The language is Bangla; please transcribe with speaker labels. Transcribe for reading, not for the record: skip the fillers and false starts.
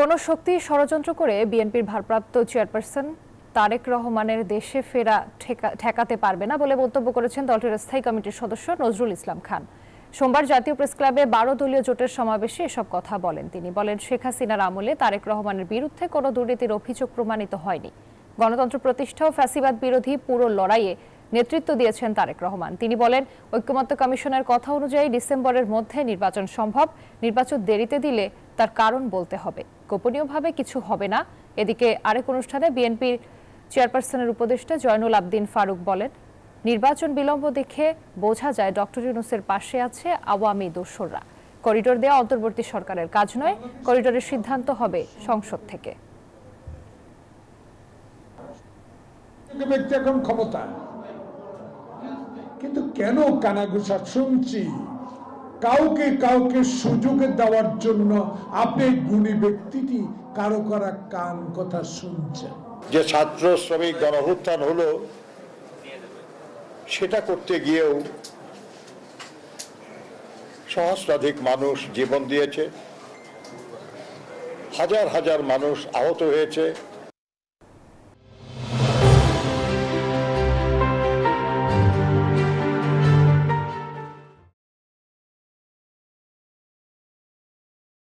Speaker 1: কোন শক্তি ষড়যন্ত্র করে বিএনপির ভারপ্রাপ্ত চেয়ারপারসন তারেক রহমানের দেশে ফেরা ঠেকাতে পারবে না বলে মন্তব্য করেছেন দলটির স্থায়ী কমিটির সদস্য নজরুল ইসলাম খান। সোমবার জাতীয় প্রেস ক্লাবে 12 দলীয় জোটের সমাবেশে এসব কথা বলেন তিনি। বলেন, শেখ হাসিনার আমলে তারেক রহমানের বিরুদ্ধে কোনো দুর্নীতির অভিযোগ প্রমাণিত হয়নি। গণতন্ত্র প্রতিষ্ঠা ও ফ্যাসিবাদ বিরোধী পুরো লড়াইয়ে নেতৃত্ব দিয়েছেন তারেক রহমান। তিনি বলেন, ঐক্যমত্য কমিশনের কথা অনুযায়ী ডিসেম্বরের মধ্যে নির্বাচন সম্ভব। নির্বাচন দেরিতে দিলে তার কারণ বলতে হবে। গোপনীয়ভাবে কিছু হবে না। এদিকে আরেক অনুষ্ঠানে বিএনপির চেয়ারপারসনের উপদেষ্টা জয়নুল আবদিন ফারুক বলেন, নির্বাচন বিলম্ব দেখে বোঝা যায় ডক্টর ইউনূসের পাশে আছে আওয়ামী দোসররা। করিডোর দেওয়া অন্তর্বর্তী সরকারের কাজ নয়, করিডোরের সিদ্ধান্ত হবে সংসদ থেকে।
Speaker 2: ব্যক্তি এখন ক্ষমতা, কিন্তু কেন কানাঘুষা শুনছি কাউকে কাউকে সুযোগ দেওয়ার জন্য? আপনি গুণী ব্যক্তিটি কারো করা কান কথা শুনছেন।
Speaker 3: যে ছাত্র শ্রমিক গণঅভ্যুত্থান হলো, সেটা করতে গিয়েও সহস্রাধিক মানুষ জীবন দিয়েছে, হাজার হাজার মানুষ আহত হয়েছে।